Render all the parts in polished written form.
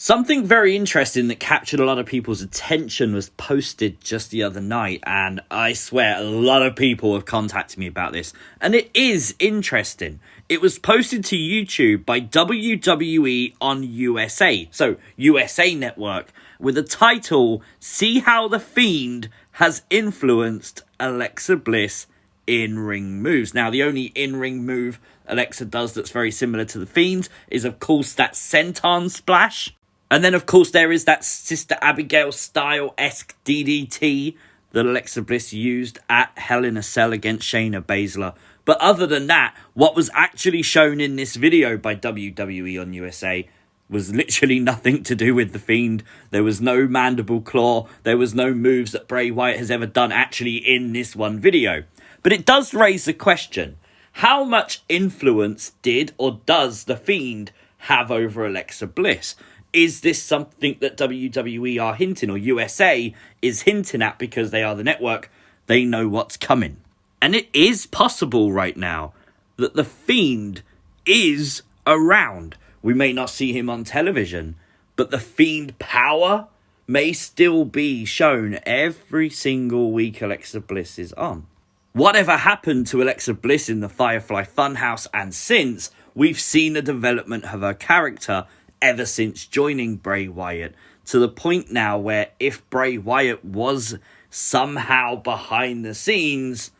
Something very interesting that captured a lot of people's attention was posted just the other night, and I swear a lot of people have contacted me about this, and it is interesting. It was posted to YouTube by WWE on USA, so USA Network, with the title, "See How the Fiend Has Influenced Alexa Bliss in-ring moves." Now, the only in-ring move Alexa does that's very similar to the Fiend is, of course, that senton splash. And then, of course, there is that Sister Abigail style-esque DDT that Alexa Bliss used at Hell in a Cell against Shayna Baszler. But other than that, what was actually shown in this video by WWE on USA was literally nothing to do with the Fiend. There was no mandible claw. There was no moves that Bray Wyatt has ever done actually in this one video. But it does raise the question, how much influence did or does the Fiend have over Alexa Bliss? Is this something that WWE are hinting, or USA is hinting at because they are the network? They know what's coming. And it is possible right now that the Fiend is around. We may not see him on television, but the Fiend power may still be shown every single week Alexa Bliss is on. Whatever happened to Alexa Bliss in the Firefly Funhouse and since, we've seen the development of her character ever since joining Bray Wyatt, to the point now where if Bray Wyatt was somehow behind the scenes,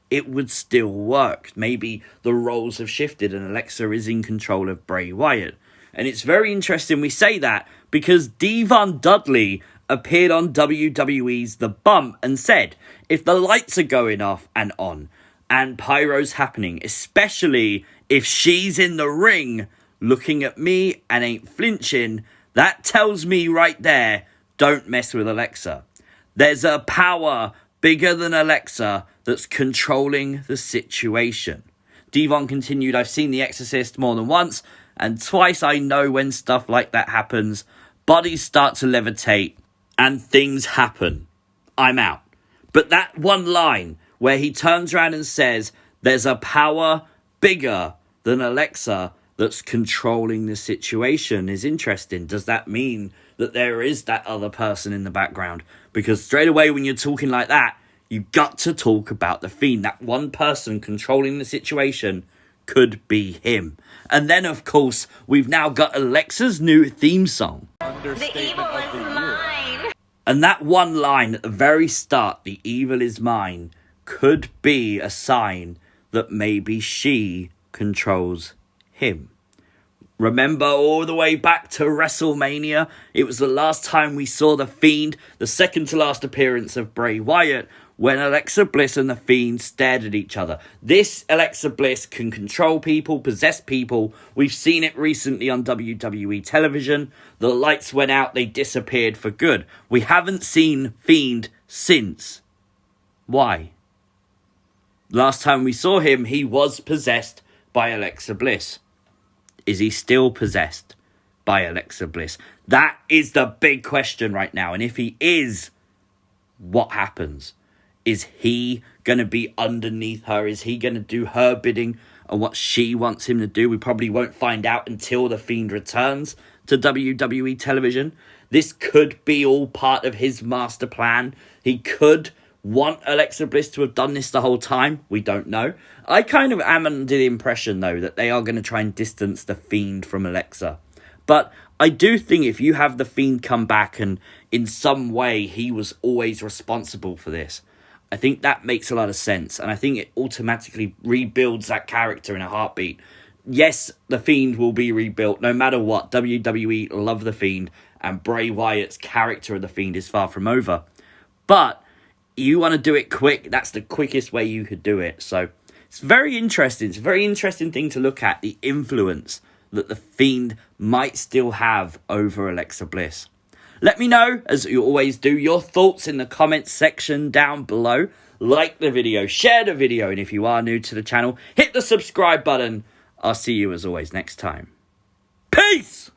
it would still work. Maybe the roles have shifted and Alexa is in control of Bray Wyatt. And it's very interesting we say that because Devon Dudley appeared on WWE's The Bump and said, if the lights are going off and on and pyro's happening, especially if she's in the ring looking at me and ain't flinching, that tells me right there, don't mess with Alexa. There's a power bigger than Alexa that's controlling the situation. Devon continued, I've seen The Exorcist more than once, and twice I know when stuff like that happens, bodies start to levitate, and things happen. I'm out. But that one line where he turns around and says, there's a power bigger than Alexa that's controlling the situation is interesting. Does that mean that there is that other person in the background? Because straight away when you're talking like that, you got to talk about the Fiend. That one person controlling the situation could be him. And then, of course, we've now got Alexa's new theme song. The evil is mine. And that one line at the very start, the evil is mine, could be a sign that maybe she controls him. Remember all the way back to WrestleMania? It was the last time we saw the Fiend, the second to last appearance of Bray Wyatt, when Alexa Bliss and the Fiend stared at each other. This Alexa Bliss can control people, possess people. We've seen it recently on WWE television. The lights went out, they disappeared for good. We haven't seen Fiend since. Why? Last time we saw him, he was possessed by Alexa Bliss. Is he still possessed by Alexa Bliss? That is the big question right now. And if he is, what happens? Is he going to be underneath her? Is he going to do her bidding and what she wants him to do? We probably won't find out until the Fiend returns to WWE television. This could be all part of his master plan. He could want Alexa Bliss to have done this the whole time. We don't know. I kind of am under the impression, though, that they are going to try and distance the Fiend from Alexa. But I do think if you have the Fiend come back and in some way he was always responsible for this, I think that makes a lot of sense. And I think it automatically rebuilds that character in a heartbeat. Yes, the Fiend will be rebuilt no matter what. WWE love the Fiend, and Bray Wyatt's character of the Fiend is far from over. But you want to do it quick, that's the quickest way you could do it. So it's very interesting. It's a very interesting thing to look at, the influence that the Fiend might still have over Alexa Bliss. Let me know, as you always do, your thoughts in the comments section down below. Like the video, share the video, and if you are new to the channel, hit the subscribe button. I'll see you as always next time. Peace!